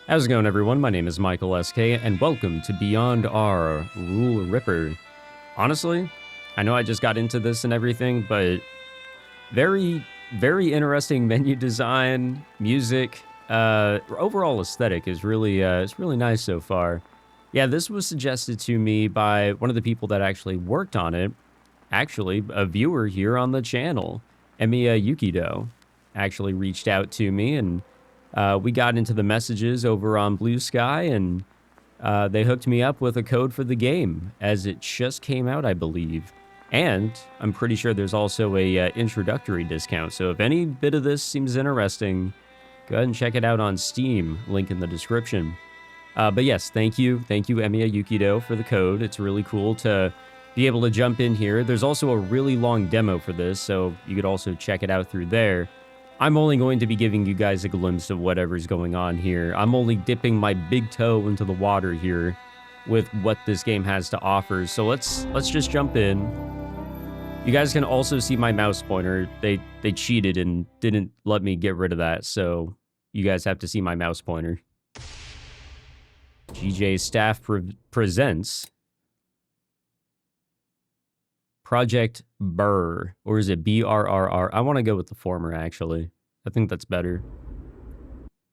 How's it going, everyone? My name is Michael SK, and welcome to Beyond Our Rule Ripper. Honestly, I know I just got into this and everything, but very interesting menu design, music, overall aesthetic is really nice so far. Yeah, this was suggested to me by one of the people that actually worked on it, actually a viewer here on the channel, Emiya Yukido, actually reached out to me and we got into the messages over on Blue Sky, and they hooked me up with a code for the game, as it just came out, I believe. And I'm pretty sure there's also a introductory discount, so if any bit of this seems interesting, go ahead and check it out on Steam, link in the description. But yes, thank you Emiya Yukido for the code. It's really cool to be able to jump in here. There's also a really long demo for this, so you could also check it out through there. I'm only going to be giving you guys a glimpse of whatever's going on here. I'm only dipping my big toe into the water here with what this game has to offer. So let's just jump in. You guys can also see my mouse pointer. They cheated and didn't let me get rid of that, so you guys have to see my mouse pointer. GJ Staff presents Project Burr, or is it BRRR? I want to go with the former, actually. I think that's better.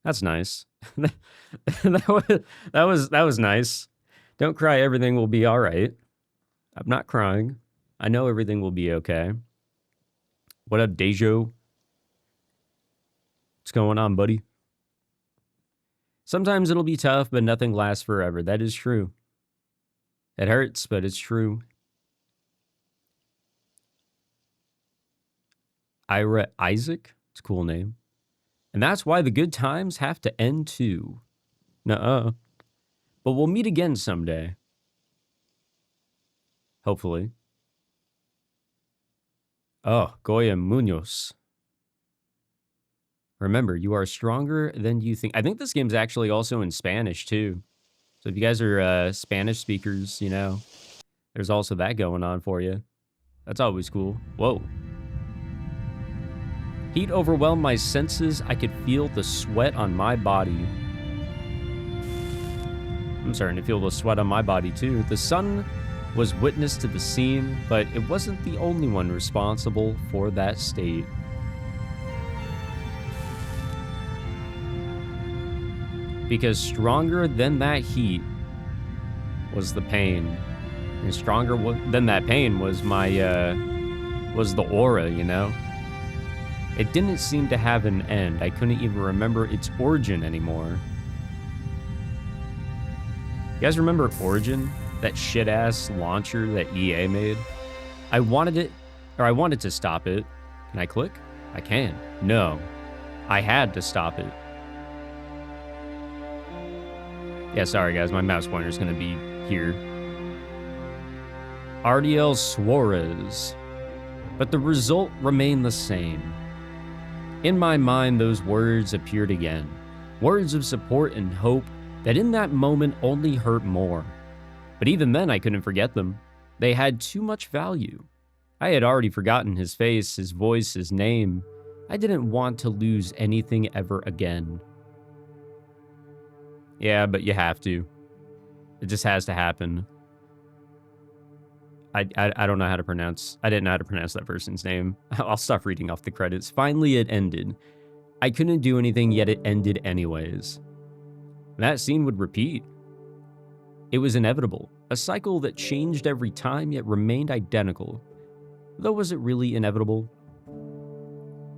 That's nice. that was nice. Don't cry, everything will be all right. I'm not crying. I know everything will be okay. What up, Dejo? What's going on, buddy? Sometimes it'll be tough, but nothing lasts forever. That is true. It hurts, but it's true. Ira Isaac, it's a cool name. And that's why the good times have to end too. Nuh-uh. But we'll meet again someday. Hopefully. Oh, Goya Munoz. Remember, you are stronger than you think. I think this game's actually also in Spanish too. So if you guys are Spanish speakers, you know, there's also that going on for you. That's always cool. Whoa. Heat overwhelmed my senses. I could feel the sweat on my body. I'm starting to feel the sweat on my body too. The sun was witness to the scene, but it wasn't the only one responsible for that state. Because stronger than that heat was the pain. And stronger than that pain was was the aura, you know? It didn't seem to have an end. I couldn't even remember its origin anymore. You guys remember Origin? That shit-ass launcher that EA made? I wanted to stop it. Can I click? I can. No. I had to stop it. Yeah, sorry guys, my mouse pointer's gonna be here. Ardiel Suarez. But the result remained the same. In my mind, those words appeared again. Words of support and hope that in that moment only hurt more. But even then, I couldn't forget them. They had too much value. I had already forgotten his face, his voice, his name. I didn't want to lose anything ever again. Yeah, but you have to. It just has to happen. I don't know how to pronounce... I didn't know how to pronounce that person's name. I'll stop reading off the credits. Finally, it ended. I couldn't do anything, yet it ended anyways. That scene would repeat. It was inevitable. A cycle that changed every time, yet remained identical. Though was it really inevitable?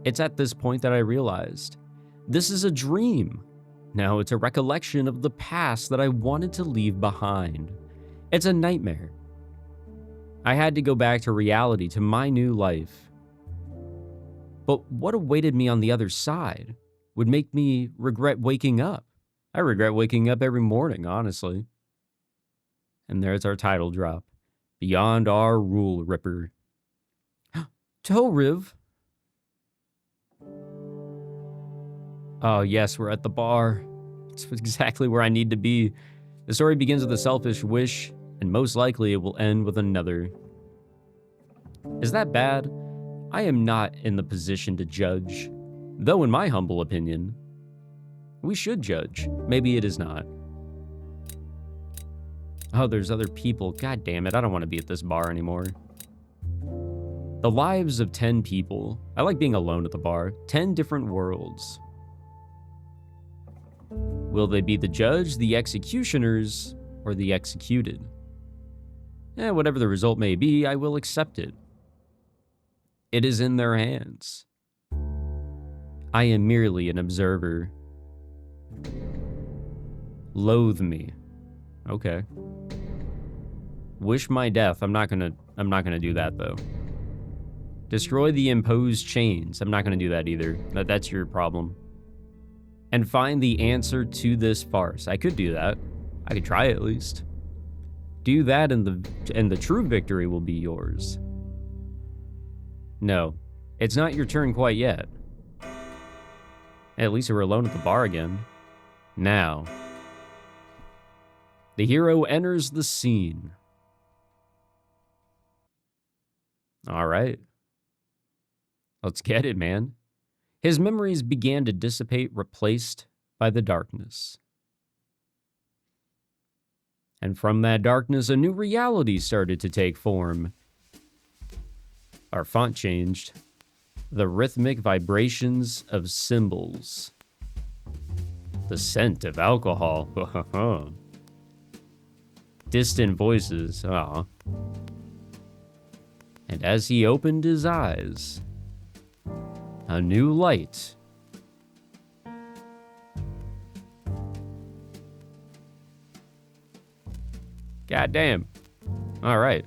It's at this point that I realized. This is a dream. Now it's a recollection of the past that I wanted to leave behind. It's a nightmare. I had to go back to reality, to my new life. But what awaited me on the other side would make me regret waking up. I regret waking up every morning, honestly. And there's our title drop. Beyond Our Rule Ripper. Toriv. Oh yes, we're at the bar. It's exactly where I need to be. The story begins with a selfish wish, and most likely it will end with another. Is that bad? I am not in the position to judge, though in my humble opinion, We should judge. Maybe it is not. Oh, there's other people. God damn it, I don't want to be at this bar anymore. The lives of 10 people. I like being alone at the bar. 10 different worlds. Will they be the judge, the executioners, or the executed? Whatever the result may be, I will accept it. It is in their hands. I am merely an observer. Loathe me. Okay. Wish my death. I'm not gonna do that though. Destroy the imposed chains. I'm not gonna do that either. That's your problem. And find the answer to this farce. I could do that. I could try at least. Do that and the true victory will be yours. No, it's not your turn quite yet. At least we're alone at the bar again. Now, the hero enters the scene. All right. Let's get it, man. His memories began to dissipate, replaced by the darkness. And from that darkness, a new reality started to take form. Our font changed. The rhythmic vibrations of symbols. The scent of alcohol. Distant voices. Aw. And as he opened his eyes, a new light. Goddamn. All right.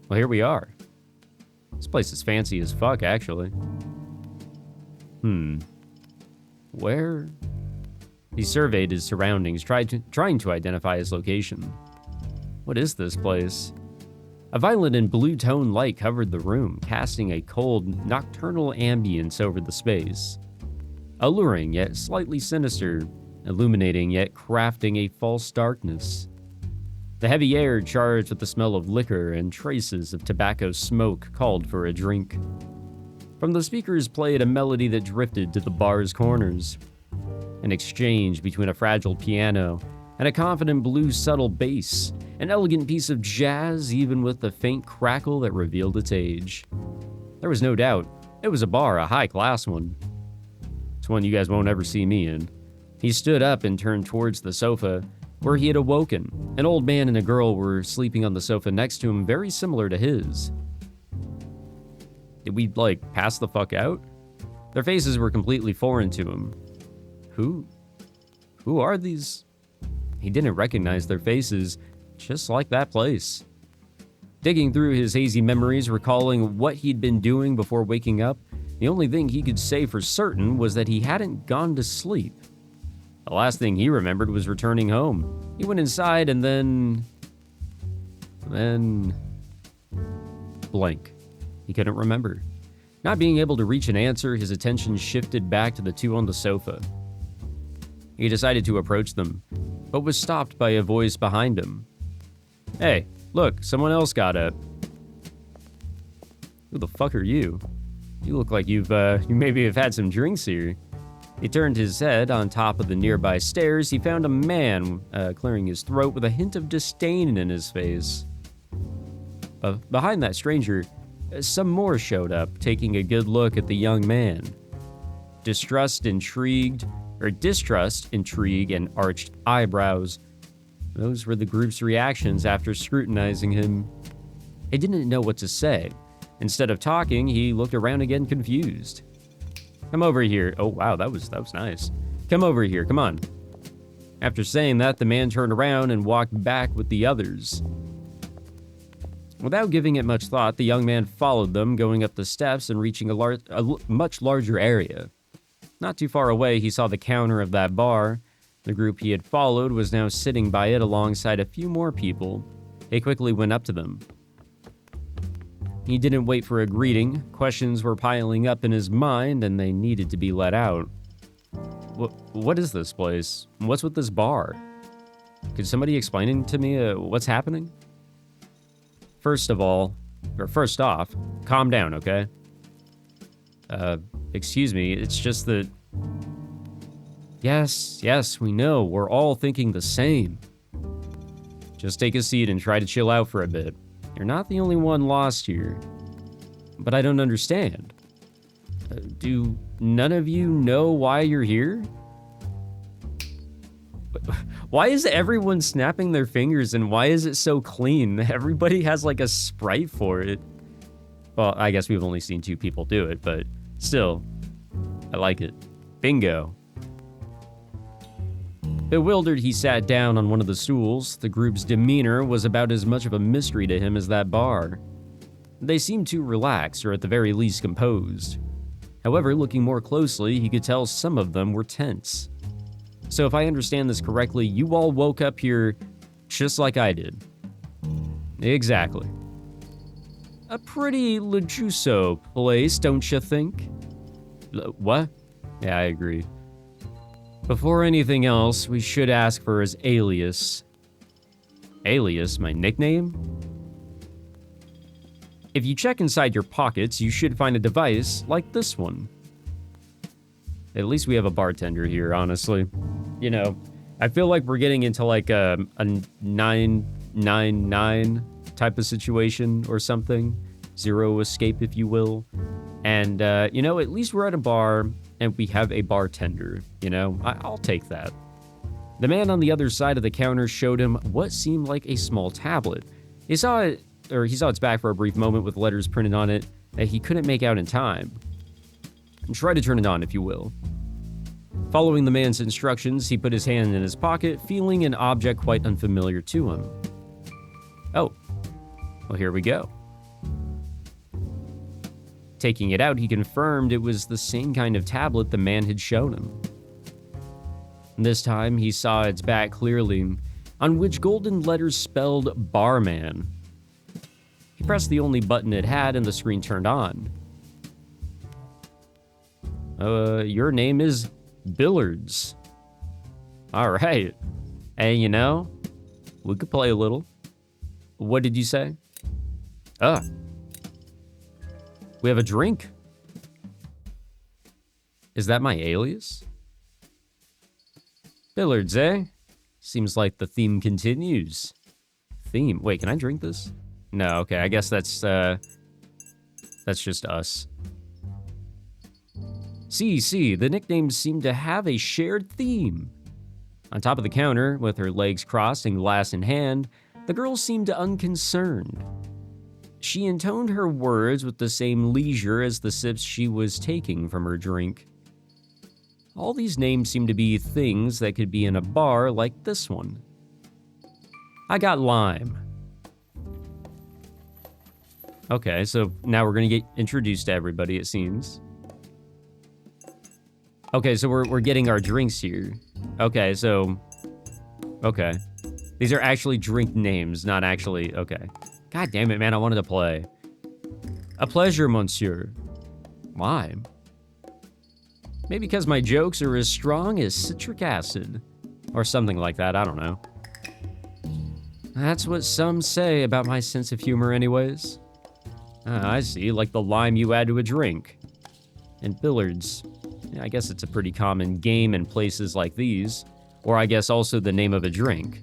Well, here we are. This place is fancy as fuck, actually. Where? He surveyed his surroundings, trying to identify his location. What is this place? A violet and blue tone light covered the room, casting a cold, nocturnal ambience over the space. Alluring, yet slightly sinister, illuminating, yet crafting a false darkness. The heavy air, charged with the smell of liquor and traces of tobacco smoke, called for a drink. From the speakers played a melody that drifted to the bar's corners. An exchange between a fragile piano and a confident blue subtle bass, an elegant piece of jazz, even with the faint crackle that revealed its age. There was no doubt, it was a bar, a high-class one. It's one you guys won't ever see me in. He stood up and turned towards the sofa, where he had awoken. An old man and a girl were sleeping on the sofa next to him, very similar to his. Did we, pass the fuck out? Their faces were completely foreign to him. Who are these? He didn't recognize their faces, just like that place. Digging through his hazy memories, recalling what he'd been doing before waking up, the only thing he could say for certain was that he hadn't gone to sleep. The last thing he remembered was returning home. He went inside and then... blank. He couldn't remember. Not being able to reach an answer, his attention shifted back to the two on the sofa. He decided to approach them, but was stopped by a voice behind him. Hey, look, someone else got up. Who the fuck are you? You look like you maybe have had some drinks here. He turned his head. On top of the nearby stairs, he found a man clearing his throat with a hint of disdain in his face. Behind that stranger, some more showed up, taking a good look at the young man. Distrust, intrigue, and arched eyebrows. Those were the group's reactions after scrutinizing him. He didn't know what to say. Instead of talking, he looked around again, confused. Come over here. Oh, wow, that was nice. Come over here, come on. After saying that, the man turned around and walked back with the others. Without giving it much thought, the young man followed them, going up the steps and reaching a much larger area. Not too far away, he saw the counter of that bar. The group he had followed was now sitting by it alongside a few more people. He quickly went up to them. He didn't wait for a greeting. Questions were piling up in his mind, and they needed to be let out. What is this place? What's with this bar? Could somebody explain to me what's happening? First off, calm down, okay? Excuse me, it's just that... Yes, yes, we know. We're all thinking the same. Just take a seat and try to chill out for a bit. You're not the only one lost here. But I don't understand. Do none of you know why you're here? Why is everyone snapping their fingers and why is it so clean? Everybody has like a sprite for it. Well, I guess we've only seen 2 people do it, but still, I like it. Bingo. Bewildered, he sat down on one of the stools. The group's demeanor was about as much of a mystery to him as that bar. They seemed too relaxed, or at the very least composed. However, looking more closely, he could tell some of them were tense. So if I understand this correctly, you all woke up here just like I did. Exactly. A pretty lejuso place, don't you think? What? Yeah, I agree. Before anything else, we should ask for his alias. Alias? My nickname? If you check inside your pockets, you should find a device like this one. At least we have a bartender here, honestly. You know, I feel like we're getting into like a 999 type of situation or something. Zero escape, if you will. And, you know, at least we're at a bar and we have a bartender, you know? I'll take that. The man on the other side of the counter showed him what seemed like a small tablet. He saw its back for a brief moment with letters printed on it that he couldn't make out in time. Try to turn it on, if you will. Following the man's instructions, he put his hand in his pocket, feeling an object quite unfamiliar to him. Oh, well, here we go. Taking it out, he confirmed it was the same kind of tablet the man had shown him. This time, he saw its back clearly, on which golden letters spelled Barman. He pressed the only button it had and the screen turned on. Your name is Billards. All right. Hey, you know, we could play a little. What did you say? We have a drink. Is that my alias? Billards, eh? Seems like the theme continues. Theme? Wait, can I drink this? No, okay, I guess that's just us. See, the nicknames seem to have a shared theme. On top of the counter, with her legs crossed and glass in hand, the girl seemed unconcerned. She intoned her words with the same leisure as the sips she was taking from her drink. All these names seem to be things that could be in a bar like this one. I got lime. Okay, so now we're gonna get introduced to everybody, it seems. Okay, so we're getting our drinks here. Okay, so... Okay. These are actually drink names, not actually... Okay. God damn it, man, I wanted to play. A pleasure, monsieur. Lime. Maybe because my jokes are as strong as citric acid. Or something like that, I don't know. That's what some say about my sense of humor anyways. I see, like the lime you add to a drink. And billards. Yeah, I guess it's a pretty common game in places like these. Or I guess also the name of a drink.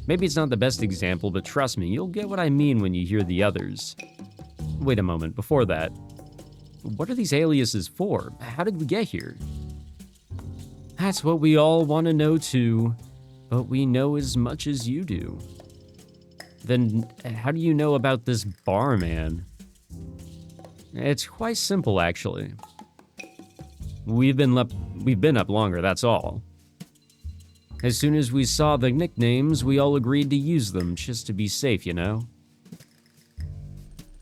Maybe it's not the best example, but trust me, you'll get what I mean when you hear the others. Wait a moment, before that. What are these aliases for? How did we get here? That's what we all want to know too, but we know as much as you do. Then how do you know about this barman? It's quite simple, actually. We've been up longer, that's all. As soon as we saw the nicknames, we all agreed to use them, just to be safe, you know?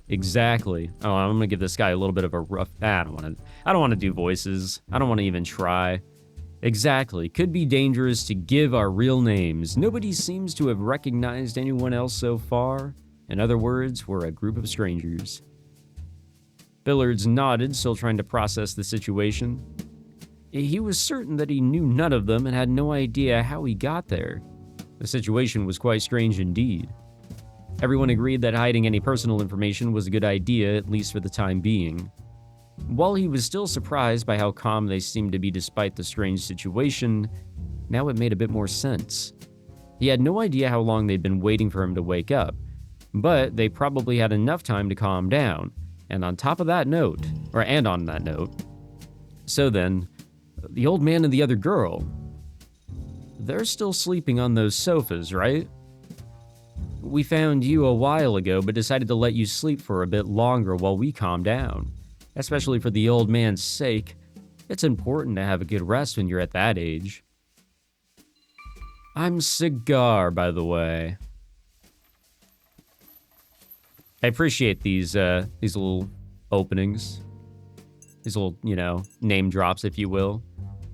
Exactly. Oh, I'm gonna give this guy a little bit of a rough... I don't wanna do voices. I don't wanna even try. Exactly. Could be dangerous to give our real names. Nobody seems to have recognized anyone else so far. In other words, we're a group of strangers. Billards nodded, still trying to process the situation. He was certain that he knew none of them and had no idea how he got there. The situation was quite strange indeed. Everyone agreed that hiding any personal information was a good idea, at least for the time being. While he was still surprised by how calm they seemed to be despite the strange situation, now it made a bit more sense. He had no idea how long they'd been waiting for him to wake up, but they probably had enough time to calm down. And on that note, so then, the old man and the other girl, they're still sleeping on those sofas, right? We found you a while ago, but decided to let you sleep for a bit longer while we calm down. Especially for the old man's sake. It's important to have a good rest when you're at that age. I'm Cigar, by the way. I appreciate these little openings. These little, name drops, if you will.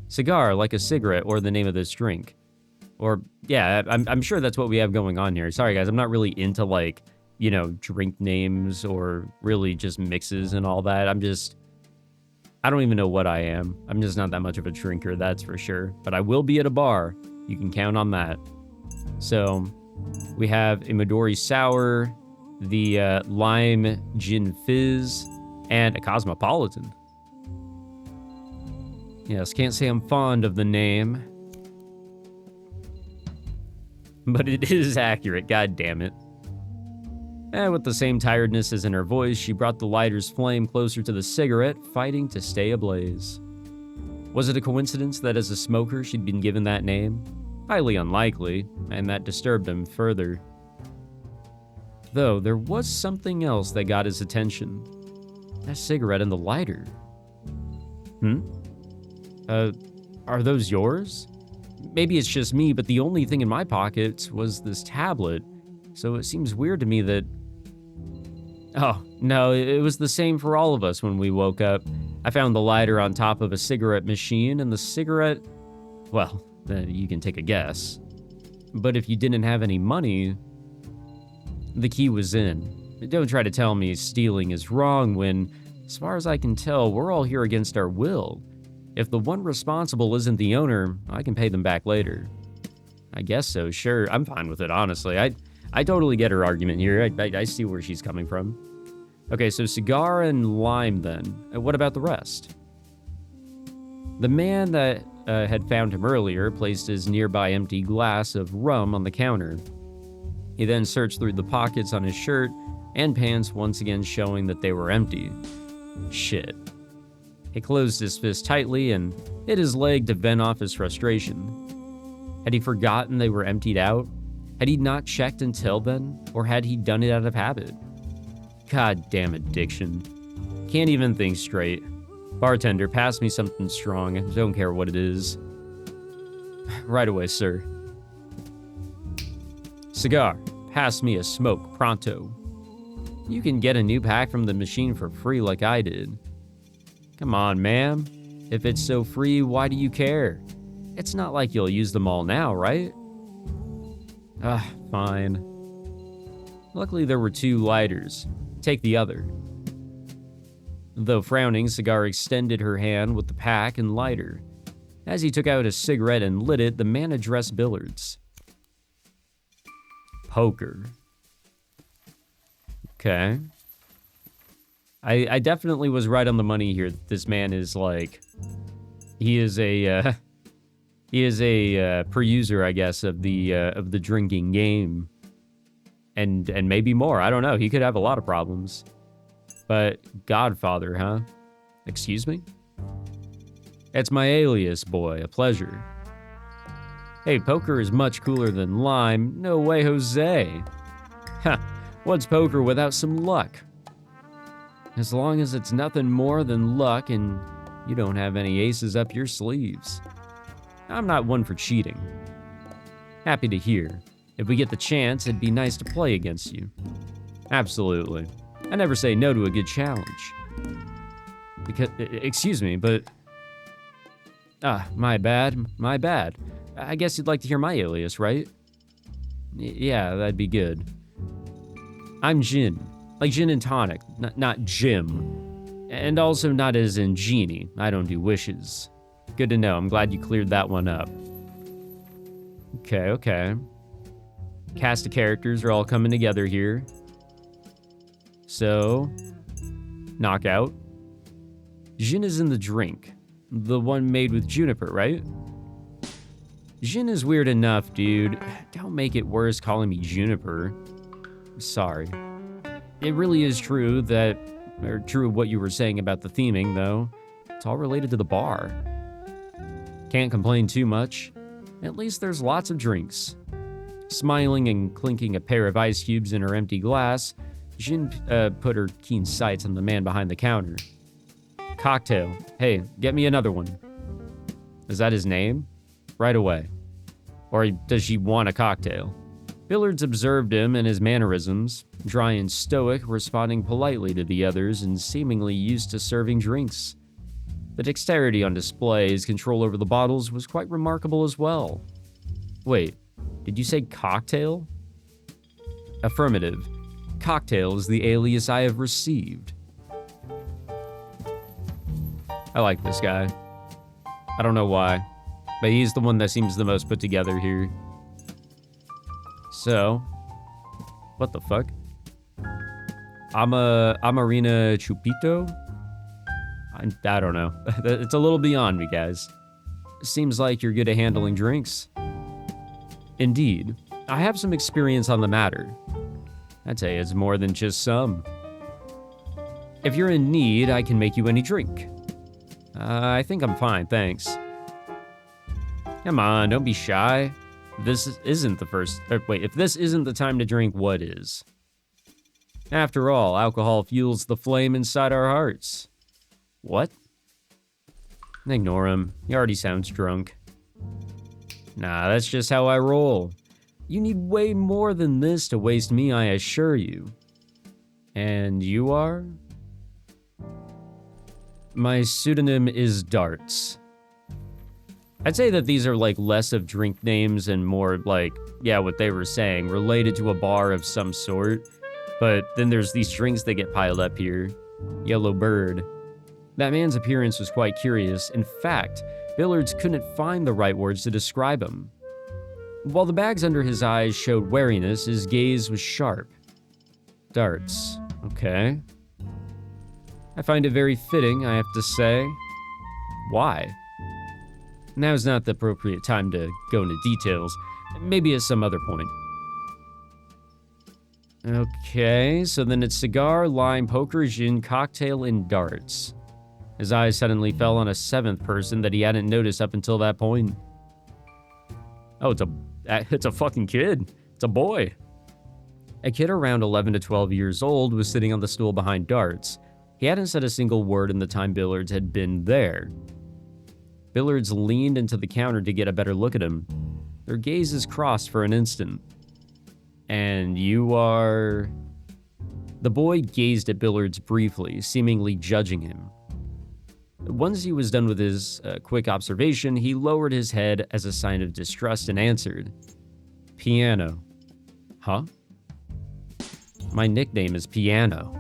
Cigar, like a cigarette, or the name of this drink. Or, yeah, I'm sure that's what we have going on here. Sorry, guys, I'm not really into, drink names or really just mixes and all that. I don't even know what I am. I'm just not that much of a drinker, that's for sure. But I will be at a bar. You can count on that. So, we have a Midori Sour, the Lime Gin Fizz, and a Cosmopolitan. Yes, can't say I'm fond of the name. But it is accurate, god damn it. And with the same tiredness as in her voice, she brought the lighter's flame closer to the cigarette, fighting to stay ablaze. Was it a coincidence that as a smoker she'd been given that name? Highly unlikely, and that disturbed him further. Though, there was something else that got his attention. That cigarette and the lighter. Are those yours? Maybe it's just me, but the only thing in my pockets was this tablet, so it seems weird to me that... Oh, no, it was the same for all of us when we woke up. I found the lighter on top of a cigarette machine, and the cigarette... Well, you can take a guess. But if you didn't have any money, the key was in. Don't try to tell me stealing is wrong when, as far as I can tell, we're all here against our will. If the one responsible isn't the owner, I can pay them back later. I guess so, sure. I'm fine with it, honestly. I totally get her argument here. I see where she's coming from. Okay, so cigar and lime then. What about the rest? The man that had found him earlier placed his nearby empty glass of rum on the counter. He then searched through the pockets on his shirt and pants, once again showing that they were empty. Shit. He closed his fist tightly and hit his leg to vent off his frustration. Had he forgotten they were emptied out? Had he not checked until then? Or had he done it out of habit? Goddamn addiction. Can't even think straight. Bartender, pass me something strong. I don't care what it is. Right away, sir. Cigar, pass me a smoke, pronto. You can get a new pack from the machine for free like I did. Come on, ma'am. If it's so free, why do you care? It's not like you'll use them all now, right? Fine. Luckily, there were 2 lighters. Take the other. Though frowning, Cigar extended her hand with the pack and lighter. As he took out a cigarette and lit it, the man addressed Billards. Poker. Okay. I definitely was right on the money here. This man is he is a per-user, I guess, of the drinking game, and maybe more. I don't know. He could have a lot of problems. But Godfather, huh? Excuse me? It's my alias, boy. A pleasure. Hey, poker is much cooler than lime. No way, Jose. Ha! What's poker without some luck? As long as it's nothing more than luck and you don't have any aces up your sleeves. I'm not one for cheating. Happy to hear. If we get the chance, it'd be nice to play against you. Absolutely. I never say no to a good challenge. Excuse me, but... my bad. I guess you'd like to hear my alias, right? Yeah, that'd be good. I'm Jin. Like gin and tonic, not Jim. And also not as in genie. I don't do wishes. Good to know. I'm glad you cleared that one up. Okay. Cast of characters are all coming together here. So, knockout. Gin is in the drink. The one made with juniper, right? Gin is weird enough, dude. Don't make it worse calling me Juniper. Sorry. It really is true what you were saying about the theming, though. It's all related to the bar. Can't complain too much. At least there's lots of drinks. Smiling and clinking a pair of ice cubes in her empty glass, Jin put her keen sights on the man behind the counter. Cocktail. Hey, get me another one. Is that his name? Right away. Or does she want a cocktail? Billards observed him and his mannerisms, dry and stoic, responding politely to the others and seemingly used to serving drinks. The dexterity on display, his control over the bottles, was quite remarkable as well. Wait, did you say cocktail? Affirmative. Cocktail is the alias I have received. I like this guy. I don't know why, but he's the one that seems the most put together here. So, what the fuck? Amarina Chupito? I don't know. It's a little beyond me, guys. Seems like you're good at handling drinks. Indeed, I have some experience on the matter. I'd say it's more than just some. If you're in need, I can make you any drink. I think I'm fine, thanks. Come on, don't be shy. If this isn't the time to drink, what is? After all, alcohol fuels the flame inside our hearts. What? Ignore him. He already sounds drunk. Nah, that's just how I roll. You need way more than this to waste me, I assure you. And you are? My pseudonym is Darts. I'd say that these are like less of drink names and more like, yeah, what they were saying, related to a bar of some sort. But then there's these drinks that get piled up here. Yellow Bird. That man's appearance was quite curious. In fact, Billards couldn't find the right words to describe him. While the bags under his eyes showed wariness, his gaze was sharp. Darts. Okay. I find it very fitting, I have to say. Why? Now's not the appropriate time to go into details. Maybe at some other point. Okay, so then it's cigar, lime, poker, gin, cocktail, and darts. His eyes suddenly fell on a seventh person that he hadn't noticed up until that point. Oh, it's a fucking kid. It's a boy. A kid around 11 to 12 years old was sitting on the stool behind Darts. He hadn't said a single word in the time Billards had been there. Billards leaned into the counter to get a better look at him. Their gazes crossed for an instant. And you are... The boy gazed at Billards briefly, seemingly judging him. Once he was done with his quick observation, he lowered his head as a sign of distrust and answered, Piano. Huh? My nickname is Piano.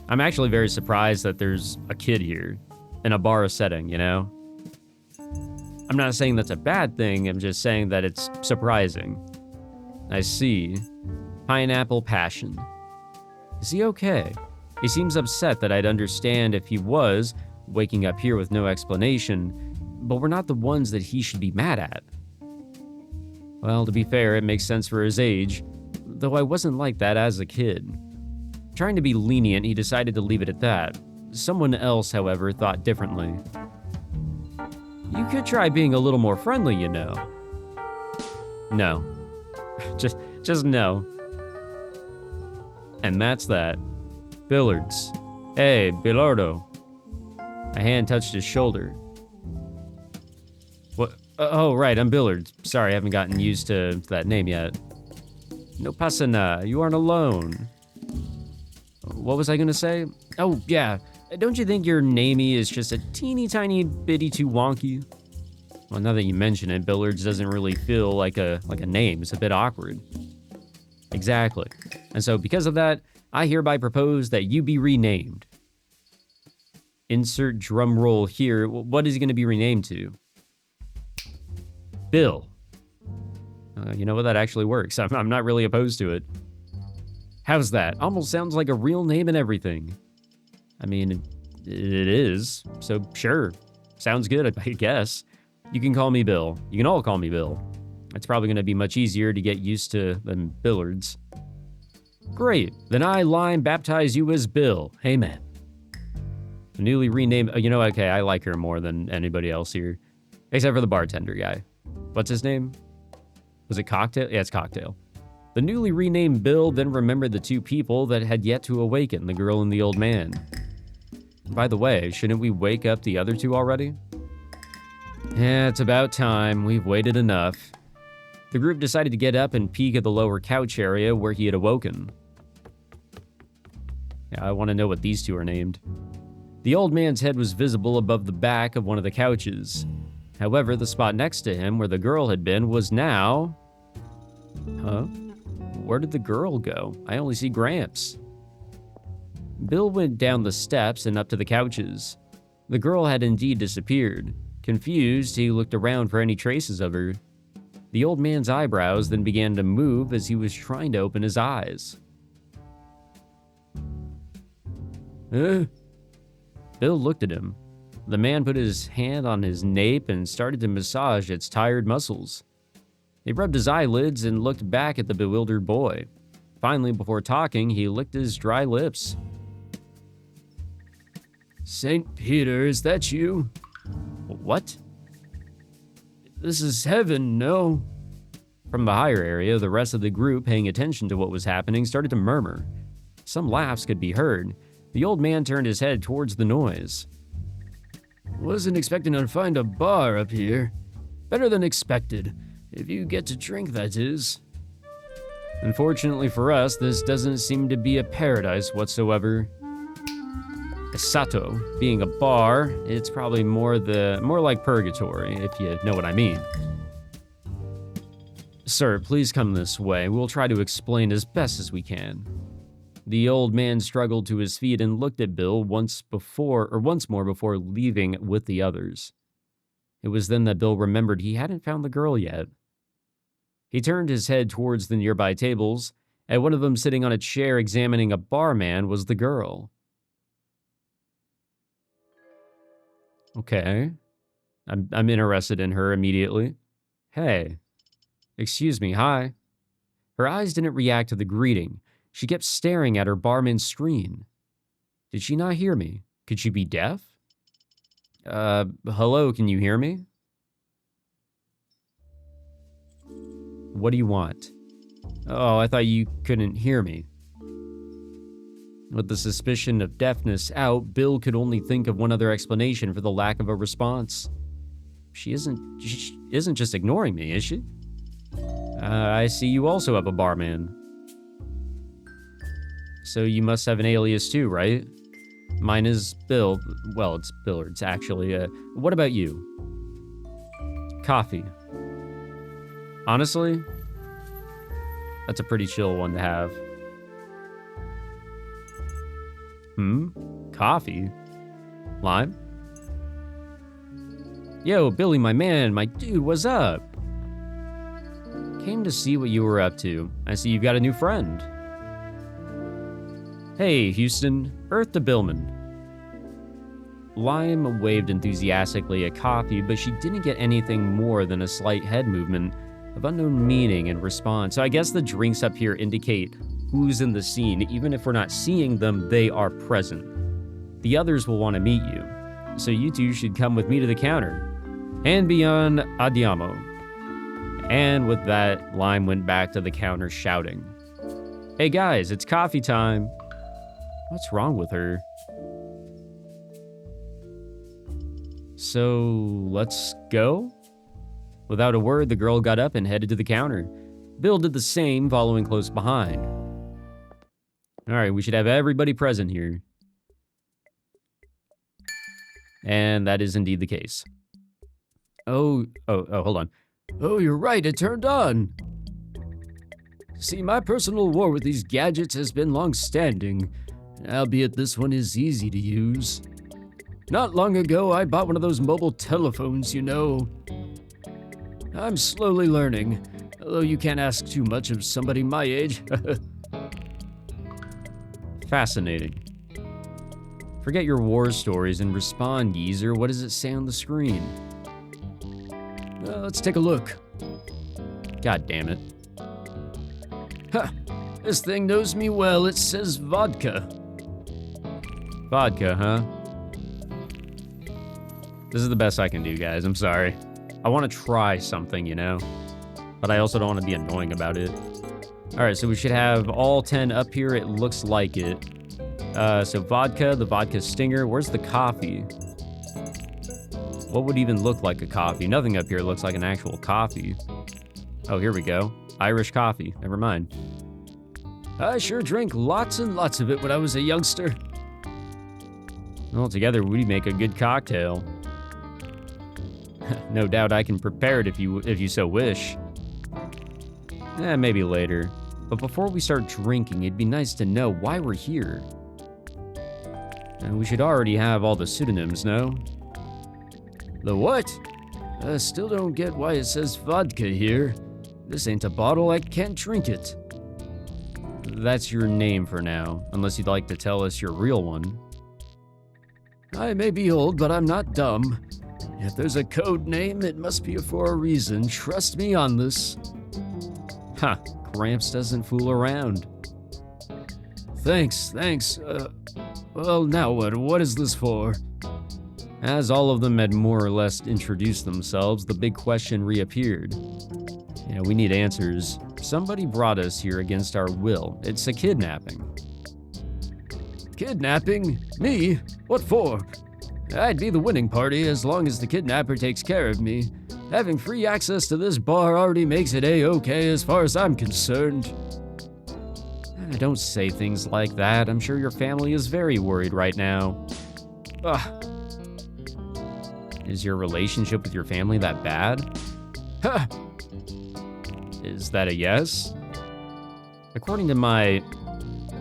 I'm actually very surprised that there's a kid here in a bar setting, you know? I'm not saying that's a bad thing, I'm just saying that it's surprising. I see. Pineapple Passion. Is he okay? He seems upset that I'd understand if he was, waking up here with no explanation, but we're not the ones that he should be mad at. Well, to be fair, it makes sense for his age, though I wasn't like that as a kid. Trying to be lenient, he decided to leave it at that. Someone else, however, thought differently. You could try being a little more friendly, you know. No. just no. And that's that. Billards. Hey, Bilardo. A hand touched his shoulder. What? Oh, right, I'm Billards. Sorry, I haven't gotten used to that name yet. No pasa nada, you aren't alone. What was I gonna say? Oh, yeah. Don't you think your namey is just a teeny tiny bitty too wonky? Well, now that you mention it, Billards doesn't really feel like a name. It's a bit awkward. Exactly. And so because of that, I hereby propose that you be renamed. Insert drum roll here. What is he going to be renamed to? Bill. You know what? That actually works. I'm not really opposed to it. How's that? Almost sounds like a real name and everything. I mean, It is, so sure. Sounds good, I guess. You can call me Bill. You can all call me Bill. It's probably going to be much easier to get used to than Billards. Great, then I, Lime, baptize you as Bill. Amen. The newly renamed, okay, I like her more than anybody else here. Except for the bartender guy. What's his name? Was it Cocktail? Yeah, it's Cocktail. The newly renamed Bill then remembered the two people that had yet to awaken, the girl and the old man. By the way, shouldn't we wake up the other two already? Yeah, it's about time. We've waited enough. The group decided to get up and peek at the lower couch area where he had awoken. Yeah, I want to know what these two are named. The old man's head was visible above the back of one of the couches. However, the spot next to him where the girl had been was now... Huh? Where did the girl go? I only see Gramps. Bill went down the steps and up to the couches. The girl had indeed disappeared. Confused, he looked around for any traces of her. The old man's eyebrows then began to move as he was trying to open his eyes. Bill looked at him. The man put his hand on his nape and started to massage its tired muscles. He rubbed his eyelids and looked back at the bewildered boy. Finally, before talking, he licked his dry lips. St. Peter, is that you? What? This is heaven, no? From the higher area, the rest of the group, paying attention to what was happening, started to murmur. Some laughs could be heard. The old man turned his head towards the noise. Wasn't expecting to find a bar up here. Better than expected. If you get to drink, that is. Unfortunately for us, this doesn't seem to be a paradise whatsoever. Sato, being a bar, it's probably more like purgatory, if you know what I mean. Sir, please come this way. We'll try to explain as best as we can. The old man struggled to his feet and looked at Bill once more before leaving with the others. It was then that Bill remembered he hadn't found the girl yet. He turned his head towards the nearby tables, and one of them sitting on a chair examining a barman was the girl. Okay. I'm interested in her immediately. Hey. Excuse me, hi. Her eyes didn't react to the greeting. She kept staring at her barman's screen. Did she not hear me? Could she be deaf? Hello, can you hear me? What do you want? Oh, I thought you couldn't hear me. With the suspicion of deafness out, Bill could only think of one other explanation for the lack of a response. She isn't just ignoring me, is she? I see you also have a barman. So you must have an alias too, right? Mine is Bill. Well, it's Billards, actually. What about you? Coffee. Honestly, that's a pretty chill one to have. Coffee? Lime? Yo, Billy, my man, my dude, what's up? Came to see what you were up to. I see you've got a new friend. Hey, Houston, Earth to Billman. Lime waved enthusiastically at Coffee, but she didn't get anything more than a slight head movement of unknown meaning in response. So I guess the drinks up here indicate who's in the scene. Even if we're not seeing them, they are present. The others will want to meet you. So you two should come with me to the counter. And beyond, andiamo. And with that, Lime went back to the counter shouting, Hey guys, it's coffee time. What's wrong with her? So, let's go? Without a word, the girl got up and headed to the counter. Bill did the same, following close behind. Alright, we should have everybody present here. And that is indeed the case. Oh, hold on. Oh, you're right, it turned on. See, my personal war with these gadgets has been long-standing, albeit this one is easy to use. Not long ago, I bought one of those mobile telephones, you know. I'm slowly learning, although you can't ask too much of somebody my age. Fascinating. Forget your war stories and respond, geezer. What does it say on the screen? Let's take a look. God damn it. Ha! This thing knows me well. It says vodka. Vodka, huh? This is the best I can do, guys. I'm sorry. I want to try something, you know? But I also don't want to be annoying about it. Alright, so we should have all 10 up here. It looks like it. So vodka, the vodka stinger. Where's the coffee? What would even look like a coffee? Nothing up here looks like an actual coffee. Oh, here we go. Irish coffee. Never mind. I sure drank lots and lots of it when I was a youngster. Well, together we make a good cocktail. No doubt I can prepare it if you so wish. Maybe later. But before we start drinking, it'd be nice to know why we're here. And we should already have all the pseudonyms, no? The what? I still don't get why it says vodka here. This ain't a bottle, I can't drink it. That's your name for now, unless you'd like to tell us your real one. I may be old, but I'm not dumb. If there's a code name, it must be for a reason. Trust me on this. Huh, Gramps doesn't fool around. Thanks. Well, now what? What is this for? As all of them had more or less introduced themselves, the big question reappeared. Yeah, we need answers. Somebody brought us here against our will. It's a kidnapping. Kidnapping? Me? What for? I'd be the winning party as long as the kidnapper takes care of me. Having free access to this bar already makes it A-okay as far as I'm concerned. Don't say things like that. I'm sure your family is very worried right now. Ugh. Is your relationship with your family that bad? Huh. Is that a yes? According to my...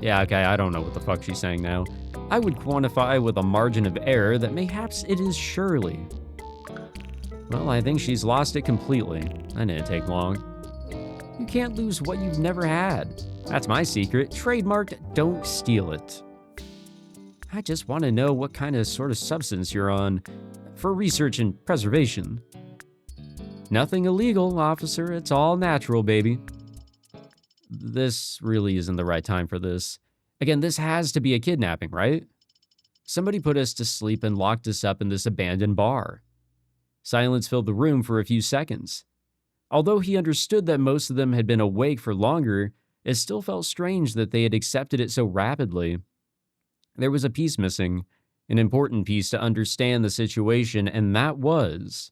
Yeah, okay, I don't know what the fuck she's saying now. I would quantify with a margin of error that mayhaps it is surely. Well, I think she's lost it completely. That didn't take long. You can't lose what you've never had. That's my secret. Trademarked, don't steal it. I just want to know what kind of sort of substance you're on for research and preservation. Nothing illegal, officer. It's all natural, baby. This really isn't the right time for this. Again, this has to be a kidnapping, right? Somebody put us to sleep and locked us up in this abandoned bar. Silence filled the room for a few seconds. Although he understood that most of them had been awake for longer, it still felt strange that they had accepted it so rapidly. There was a piece missing, an important piece to understand the situation, and that was...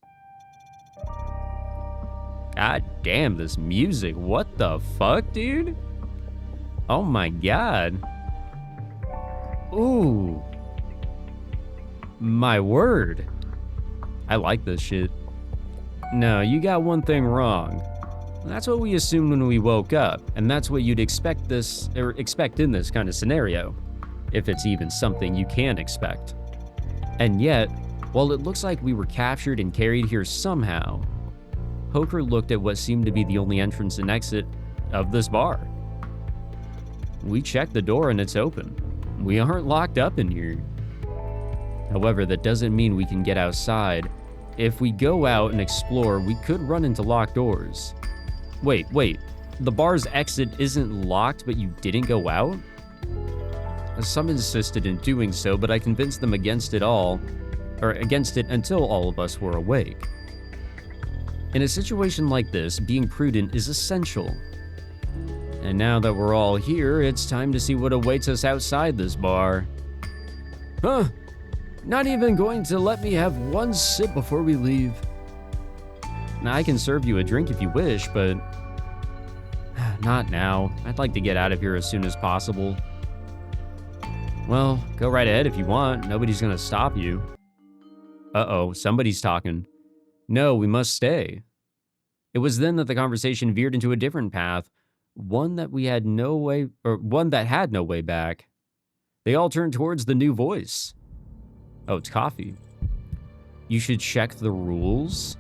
God damn, this music. What the fuck, dude? Oh my god. Ooh. My word. I like this shit. No, you got one thing wrong. That's what we assumed when we woke up, and that's what you'd expect in this kind of scenario, if it's even something you can expect. And yet, while it looks like we were captured and carried here somehow, Hoker looked at what seemed to be the only entrance and exit of this bar. We checked the door and it's open. We aren't locked up in here. However, that doesn't mean we can get outside. If we go out and explore, we could run into locked doors. Wait. The bar's exit isn't locked, but you didn't go out? Some insisted in doing so, but I convinced them against it until all of us were awake. In a situation like this, being prudent is essential. And now that we're all here, it's time to see what awaits us outside this bar. Huh? Not even going to let me have one sip before we leave. Now, I can serve you a drink if you wish, but... not now. I'd like to get out of here as soon as possible. Well, go right ahead if you want. Nobody's gonna stop you. Uh-oh, somebody's talking. No, we must stay. It was then that the conversation veered into a different path, one that had no way back. They all turned towards the new voice. Oh, it's Coffee. You should check the rules.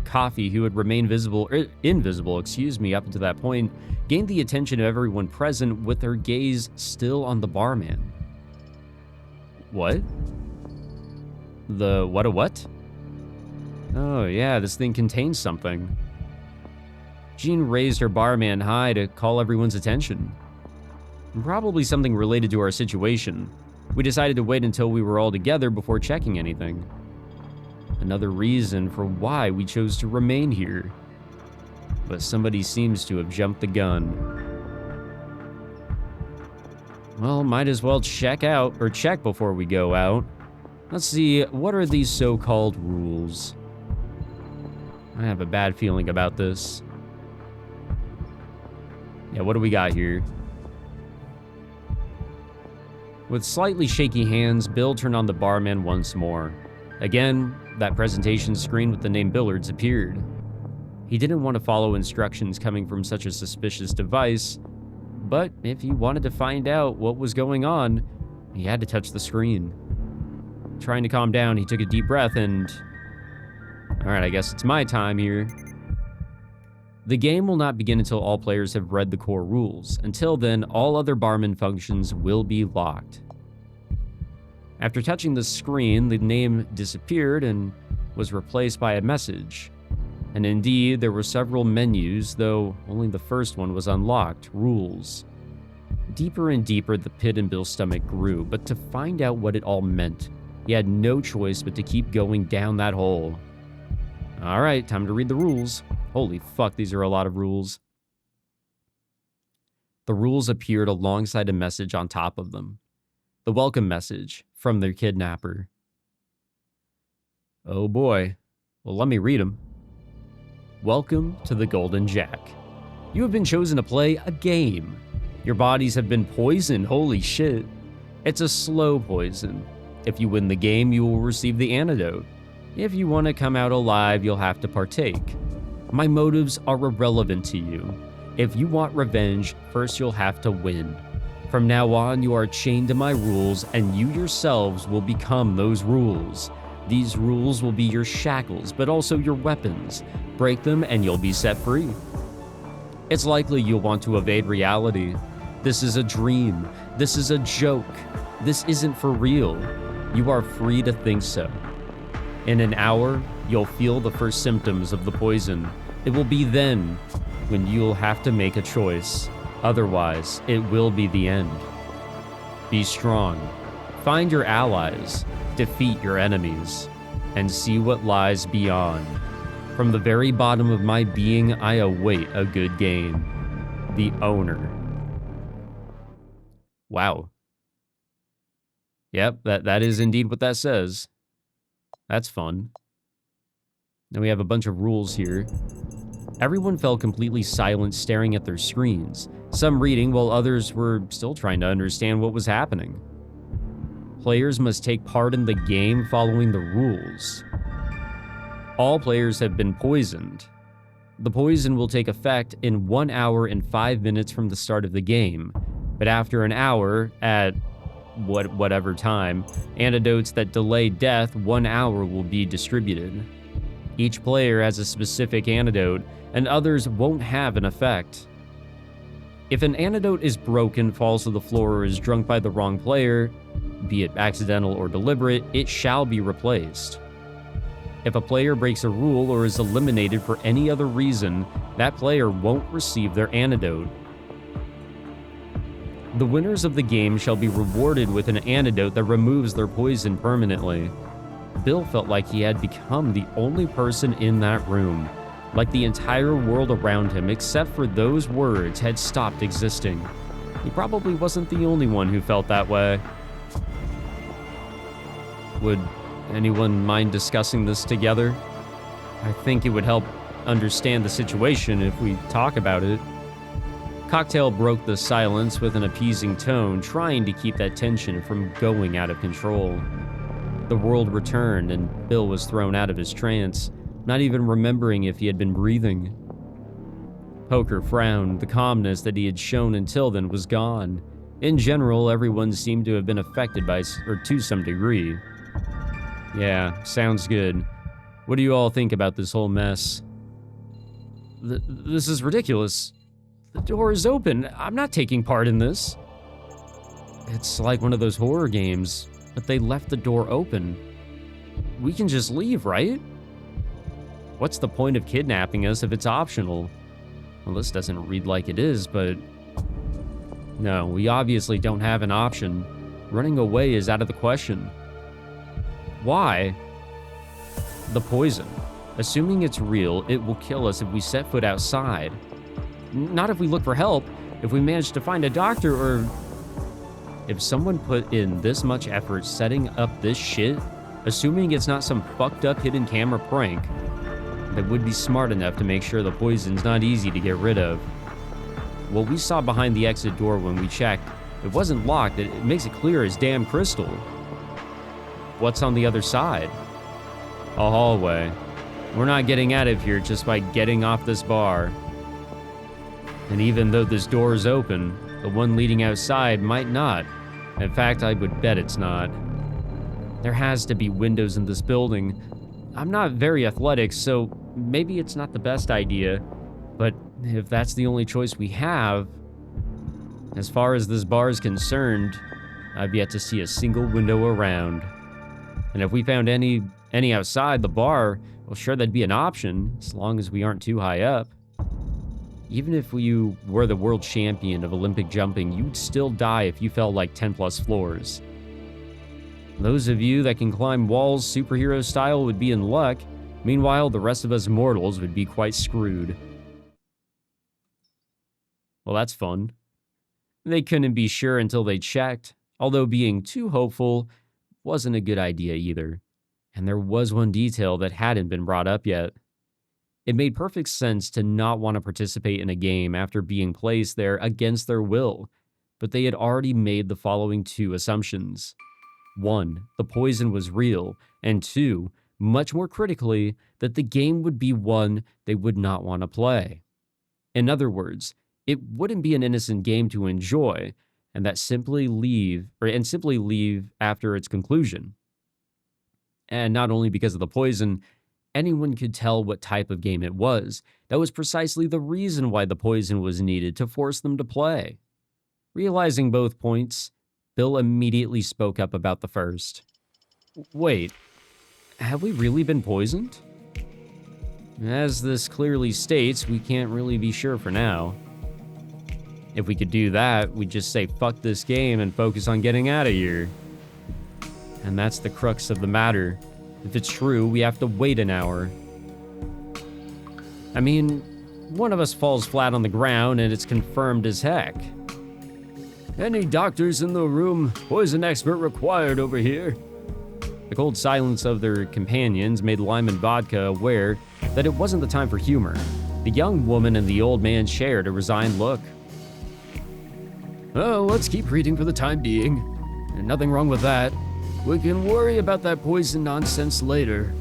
Coffee, who had remained invisible up until that point, gained the attention of everyone present with her gaze still on the barman. What? The what a what? Oh yeah, this thing contains something. Jean raised her barman high to call everyone's attention. Probably something related to our situation. We decided to wait until we were all together before checking anything. Another reason for why we chose to remain here. But somebody seems to have jumped the gun. Well, might as well check before we go out. Let's see, what are these so-called rules? I have a bad feeling about this. Yeah, what do we got here? With slightly shaky hands, Bill turned on the barman once more. Again, that presentation screen with the name Billards appeared. He didn't want to follow instructions coming from such a suspicious device, but if he wanted to find out what was going on, he had to touch the screen. Trying to calm down, he took a deep breath and... Alright, I guess it's my time here. The game will not begin until all players have read the core rules. Until then, all other barman functions will be locked. After touching the screen, the name disappeared and was replaced by a message. And indeed, there were several menus, though only the first one was unlocked, rules. Deeper and deeper, the pit in Bill's stomach grew, but to find out what it all meant, he had no choice but to keep going down that hole. Alright, time to read the rules. Holy fuck, these are a lot of rules. The rules appeared alongside a message on top of them. The welcome message from their kidnapper. Oh boy. Well, let me read them. Welcome to the Golden Jack. You have been chosen to play a game. Your bodies have been poisoned, holy shit. It's a slow poison. If you win the game, you will receive the antidote. If you want to come out alive, you'll have to partake. My motives are irrelevant to you. If you want revenge, first you'll have to win. From now on, you are chained to my rules, and you yourselves will become those rules. These rules will be your shackles, but also your weapons. Break them and you'll be set free. It's likely you'll want to evade reality. This is a dream. This is a joke. This isn't for real. You are free to think so. In an hour, you'll feel the first symptoms of the poison. It will be then when you'll have to make a choice. Otherwise, it will be the end. Be strong. Find your allies. Defeat your enemies. And see what lies beyond. From the very bottom of my being, I await a good game. The owner. Wow. Yep, that is indeed what that says. That's fun. Now we have a bunch of rules here. Everyone fell completely silent, staring at their screens, some reading while others were still trying to understand what was happening. Players must take part in the game following the rules. All players have been poisoned. The poison will take effect in 1 hour and 5 minutes from the start of the game, but after an hour, at whatever time, antidotes that delay death 1 hour will be distributed. Each player has a specific antidote, and others won't have an effect. If an antidote is broken, falls to the floor, or is drunk by the wrong player, be it accidental or deliberate, it shall be replaced. If a player breaks a rule or is eliminated for any other reason, that player won't receive their antidote. The winners of the game shall be rewarded with an antidote that removes their poison permanently. Bill felt like he had become the only person in that room, like the entire world around him, except for those words, had stopped existing. He probably wasn't the only one who felt that way. Would anyone mind discussing this together? I think it would help understand the situation if we talk about it. Cocktail broke the silence with an appeasing tone, trying to keep that tension from going out of control. The world returned, and Bill was thrown out of his trance, not even remembering if he had been breathing. Poker frowned. The calmness that he had shown until then was gone. In general, everyone seemed to have been affected to some degree. Yeah, sounds good. What do you all think about this whole mess? This is ridiculous. The door is open. I'm not taking part in this. It's like one of those horror games. But they left the door open. We can just leave, right? What's the point of kidnapping us if it's optional? Well, this doesn't read like it is, but... No, we obviously don't have an option. Running away is out of the question. Why? The poison. Assuming it's real, it will kill us if we set foot outside. Not if we look for help, if we manage to find a doctor, or... If someone put in this much effort setting up this shit, assuming it's not some fucked up hidden camera prank, they would be smart enough to make sure the poison's not easy to get rid of. What we saw behind the exit door when we checked, it wasn't locked. It makes it clear as damn crystal. What's on the other side? A hallway. We're not getting out of here just by getting off this bar. And even though this door is open, the one leading outside might not. In fact, I would bet it's not. There has to be windows in this building. I'm not very athletic, so maybe it's not the best idea, but if that's the only choice we have, as far as this bar is concerned, I've yet to see a single window around. And if we found any outside the bar, well, sure, that'd be an option, as long as we aren't too high up. Even if you were the world champion of Olympic jumping, you'd still die if you fell like 10 plus floors. Those of you that can climb walls superhero style would be in luck. Meanwhile, the rest of us mortals would be quite screwed. Well, that's fun. They couldn't be sure until they checked, although being too hopeful wasn't a good idea either. And there was one detail that hadn't been brought up yet. It made perfect sense to not want to participate in a game after being placed there against their will, but they had already made the following two assumptions. 1, the poison was real, and 2, much more critically, that the game would be one they would not want to play. In other words, it wouldn't be an innocent game to enjoy, and simply leave after its conclusion. And not only because of the poison, anyone could tell what type of game it was. That was precisely the reason why the poison was needed, to force them to play. Realizing both points, Bill immediately spoke up about the first. Wait, have we really been poisoned? As this clearly states, we can't really be sure for now. If we could do that, we'd just say fuck this game and focus on getting out of here. And that's the crux of the matter. If it's true, we have to wait an hour. I mean, one of us falls flat on the ground and it's confirmed as heck. Any doctors in the room? Poison expert required over here. The cold silence of their companions made Lime and Vodka aware that it wasn't the time for humor. The young woman and the old man shared a resigned look. Oh, let's keep reading for the time being. Nothing wrong with that. We can worry about that poison nonsense later.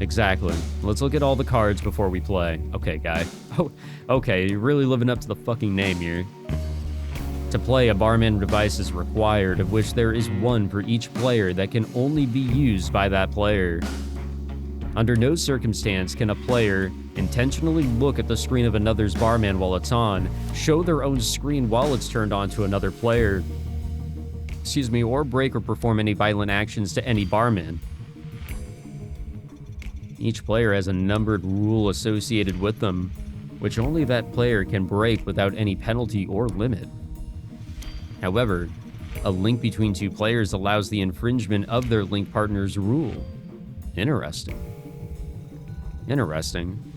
Exactly. Let's look at all the cards before we play. Okay, guy. Oh, okay, you're really living up to the fucking name here. To play, a barman device is required, of which there is one for each player that can only be used by that player. Under no circumstance can a player intentionally look at the screen of another's barman while it's on, show their own screen while it's turned on to another player, or break or perform any violent actions to any barman. Each player has a numbered rule associated with them, which only that player can break without any penalty or limit. However, a link between two players allows the infringement of their link partner's rule. Interesting.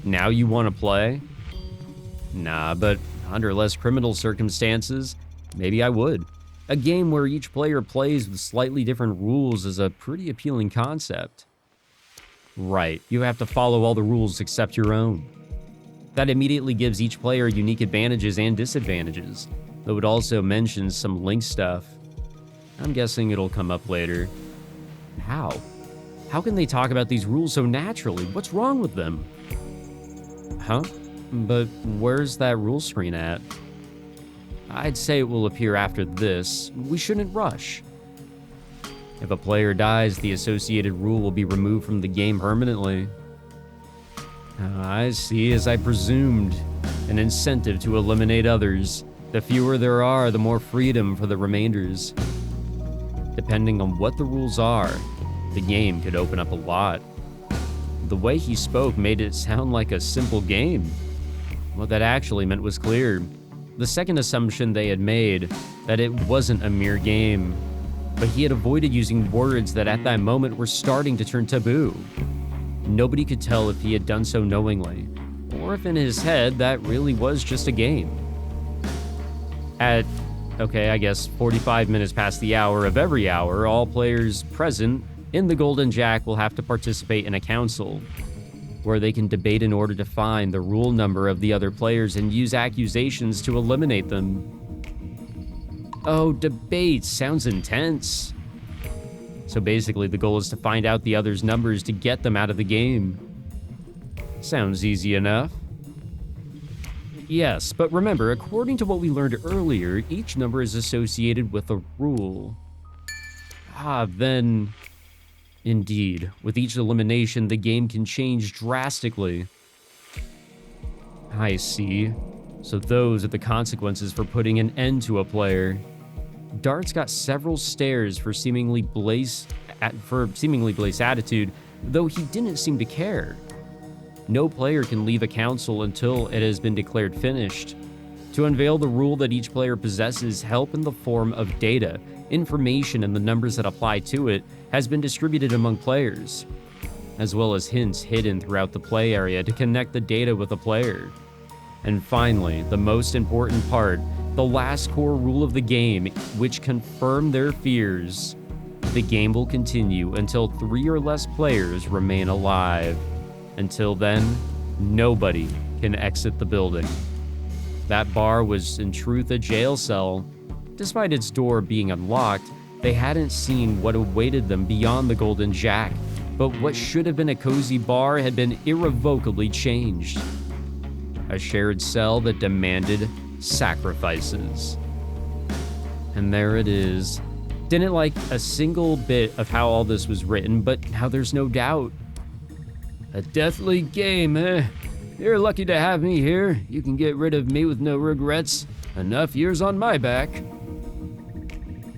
Now you want to play? Nah, but under less criminal circumstances, maybe I would. A game where each player plays with slightly different rules is a pretty appealing concept. Right, you have to follow all the rules except your own. That immediately gives each player unique advantages and disadvantages, though it also mentions some link stuff. I'm guessing it'll come up later. How? How can they talk about these rules so naturally? What's wrong with them? Huh? But where's that rule screen at? I'd say it will appear after this. We shouldn't rush. If a player dies, the associated rule will be removed from the game permanently. I see, as I presumed. An incentive to eliminate others. The fewer there are, the more freedom for the remainders. Depending on what the rules are, the game could open up a lot. The way he spoke made it sound like a simple game. What that actually meant was clear. The second assumption they had made, that it wasn't a mere game, but he had avoided using words that at that moment were starting to turn taboo. Nobody could tell if he had done so knowingly, or if in his head that really was just a game. At, I guess 45 minutes past the hour of every hour, all players present in the Golden Jack will have to participate in a council, where they can debate in order to find the rule number of the other players and use accusations to eliminate them. Oh, debate sounds intense. So basically, the goal is to find out the other's numbers to get them out of the game. Sounds easy enough. Yes, but remember, according to what we learned earlier, each number is associated with a rule. Then... Indeed, with each elimination, the game can change drastically. I see. So those are the consequences for putting an end to a player. Dart's got several stares for seemingly Blaze attitude, though he didn't seem to care. No player can leave a council until it has been declared finished. To unveil the rule that each player possesses help in the form of data, information, and the numbers that apply to it has been distributed among players, as well as hints hidden throughout the play area to connect the data with the player. And finally, the most important part, the last core rule of the game, which confirm their fears. The game will continue until 3 or less players remain alive. Until then, nobody can exit the building. That bar was in truth a jail cell. Despite its door being unlocked, they hadn't seen what awaited them beyond the Golden Jack, but what should have been a cozy bar had been irrevocably changed. A shared cell that demanded sacrifices. And there it is. Didn't like a single bit of how all this was written, but how there's no doubt. A deathly game, eh? You're lucky to have me here. You can get rid of me with no regrets. Enough years on my back.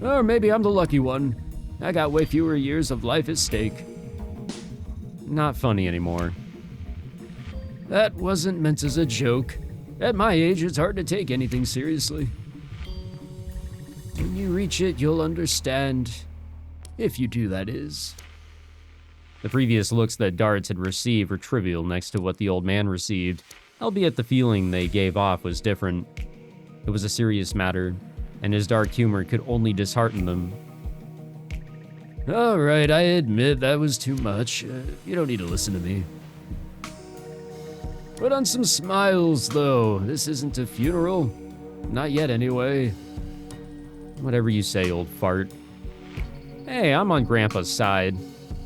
Or maybe I'm the lucky one. I got way fewer years of life at stake. Not funny anymore. That wasn't meant as a joke. At my age, it's hard to take anything seriously. When you reach it, you'll understand. If you do, that is. The previous looks that Darts had received were trivial next to what the old man received, albeit the feeling they gave off was different. It was a serious matter, and his dark humor could only dishearten them. All right, I admit that was too much. You don't need to listen to me. Put on some smiles, though. This isn't a funeral. Not yet, anyway. Whatever you say, old fart. Hey, I'm on Grandpa's side.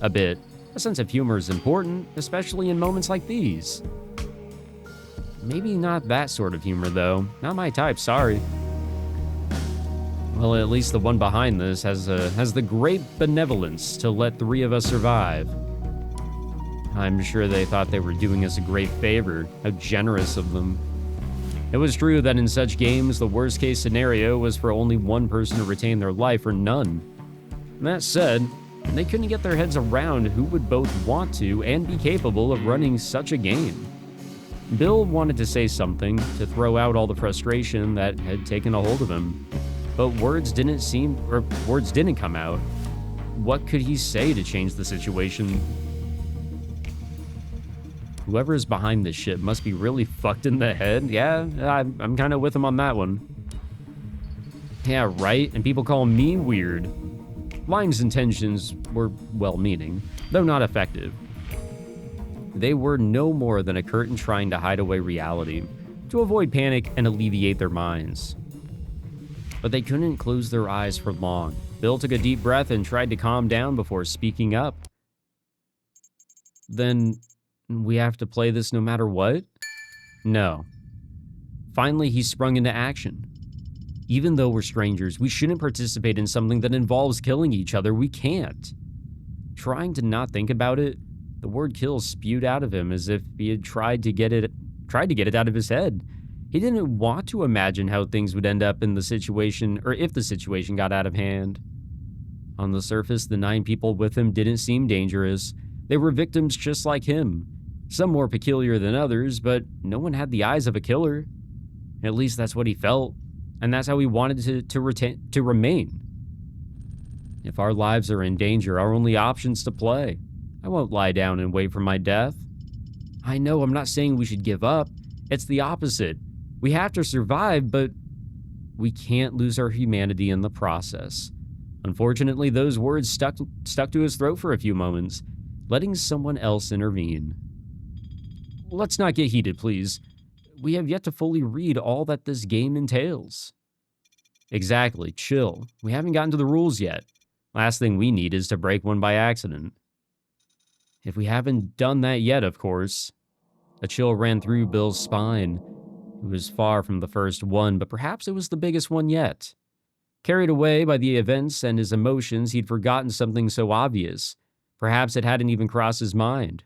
A bit. A sense of humor is important, especially in moments like these. Maybe not that sort of humor, though. Not my type, sorry. Well, at least the one behind this has the great benevolence to let 3 of us survive. I'm sure they thought they were doing us a great favor. How generous of them. It was true that in such games, the worst case scenario was for only one person to retain their life or none. That said, they couldn't get their heads around who would both want to and be capable of running such a game. Bill wanted to say something to throw out all the frustration that had taken a hold of him, but words didn't come out. What could he say to change the situation? Whoever is behind this shit must be really fucked in the head. Yeah, I'm kind of with him on that one. Yeah, right? And people call me weird. Lime's intentions were well-meaning, though not effective. They were no more than a curtain trying to hide away reality, to avoid panic and alleviate their minds. But they couldn't close their eyes for long. Bill took a deep breath and tried to calm down before speaking up. Then, we have to play this no matter what? No. Finally, he sprung into action. Even though we're strangers, we shouldn't participate in something that involves killing each other. We can't. Trying to not think about it, the word kill spewed out of him as if he had tried to get it out of his head. He didn't want to imagine how things would end up in the situation, or if the situation got out of hand. On the surface, the 9 people with him didn't seem dangerous. They were victims just like him. Some more peculiar than others, but no one had the eyes of a killer. At least that's what he felt, and that's how he wanted to remain. If our lives are in danger, our only option's to play. I won't lie down and wait for my death. I know I'm not saying we should give up. It's the opposite. We have to survive, but we can't lose our humanity in the process. Unfortunately, those words stuck to his throat for a few moments, letting someone else intervene. Let's not get heated, please. We have yet to fully read all that this game entails. Exactly, chill. We haven't gotten to the rules yet. Last thing we need is to break one by accident. If we haven't done that yet, of course. A chill ran through Bill's spine. It was far from the first one, but perhaps it was the biggest one yet. Carried away by the events and his emotions, he'd forgotten something so obvious. Perhaps it hadn't even crossed his mind.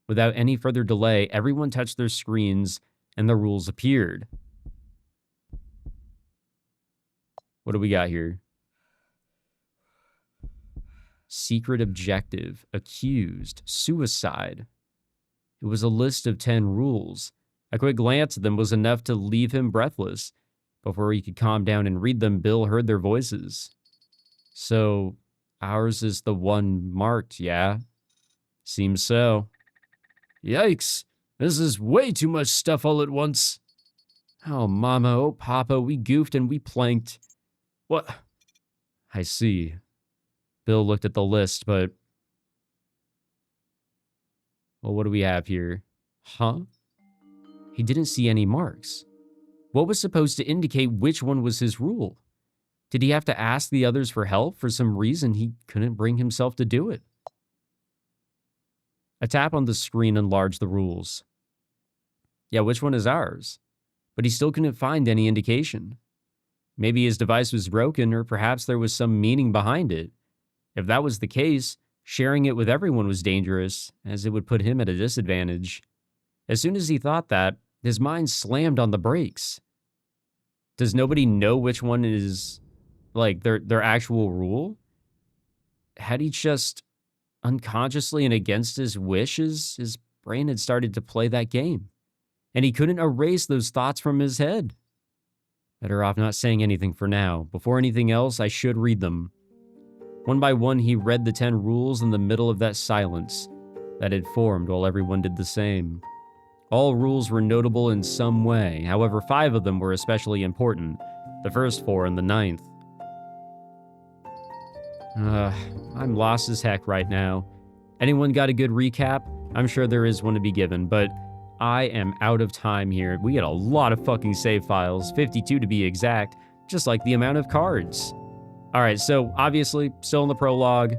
Without any further delay, everyone touched their screens, and the rules appeared. What do we got here? Secret objective, accused, suicide. It was a list of 10 rules. A quick glance at them was enough to leave him breathless. Before he could calm down and read them, Bill heard their voices. So, ours is the one marked, yeah? Seems so. Yikes, this is way too much stuff all at once. Oh, Mama, oh, Papa, we goofed and we planked. What? I see. Bill looked at the list, but... Well, what do we have here? Huh? He didn't see any marks. What was supposed to indicate which one was his rule? Did he have to ask the others for help? For some reason, he couldn't bring himself to do it. A tap on the screen enlarged the rules. Yeah, which one is ours? But he still couldn't find any indication. Maybe his device was broken, or perhaps there was some meaning behind it. If that was the case, sharing it with everyone was dangerous, as it would put him at a disadvantage. As soon as he thought that, his mind slammed on the brakes. Does nobody know which one is, like, their actual rule? Had he just unconsciously and against his wishes, his brain had started to play that game, and he couldn't erase those thoughts from his head. Better off not saying anything for now. Before anything else, I should read them. One by one, he read the 10 rules in the middle of that silence that had formed while everyone did the same. All rules were notable in some way, however 5 of them were especially important, the first 4 and the 9th. I'm lost as heck right now. Anyone got a good recap? I'm sure there is one to be given, but I am out of time here. We had a lot of fucking save files, 52 to be exact, just like the amount of cards. All right, so obviously, still in the prologue,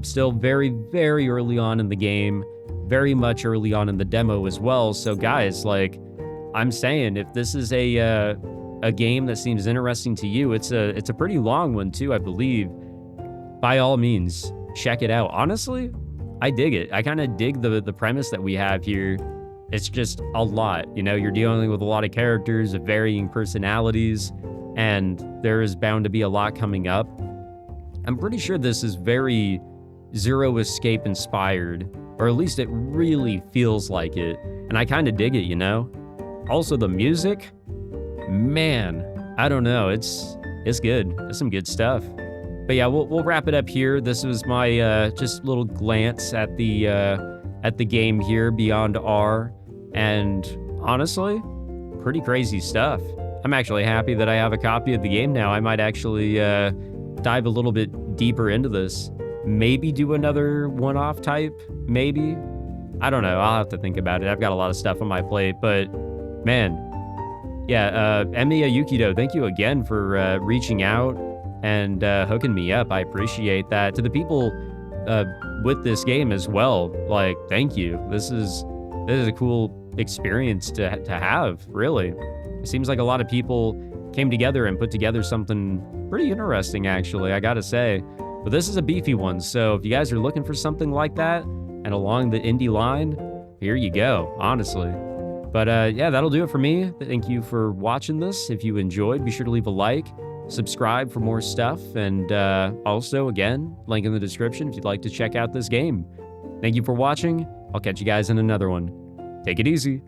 still very, very early on in the game, very much early on in the demo as well. So guys, like, I'm saying, if this is a game that seems interesting to you, it's a pretty long one too, I believe. By all means, check it out. Honestly, I dig it. I kind of dig the premise that we have here. It's just a lot, you know, you're dealing with a lot of characters of varying personalities, and there is bound to be a lot coming up. I'm pretty sure this is very Zero Escape inspired, or at least it really feels like it, and I kind of dig it, you know? Also, the music, man, I don't know, it's good. It's some good stuff. But yeah, we'll wrap it up here. This was my just little glance at the game here, Beyond R, and honestly, pretty crazy stuff. I'm actually happy that I have a copy of the game now. I might actually dive a little bit deeper into this. Maybe do another one-off type, maybe. I don't know, I'll have to think about it. I've got a lot of stuff on my plate, but man, yeah, Emiya Yukido, thank you again for reaching out and hooking me up. I appreciate that. To the people with this game as well, like, thank you. This is a cool experience to have, really. It seems like a lot of people came together and put together something pretty interesting, actually, I gotta say. But this is a beefy one, so if you guys are looking for something like that, and along the indie line, here you go, honestly. But yeah, that'll do it for me. Thank you for watching this. If you enjoyed, be sure to leave a like. subscribe for more stuff, and also, again, link in the description if you'd like to check out this game. Thank you for watching. I'll catch you guys in another one. Take it easy.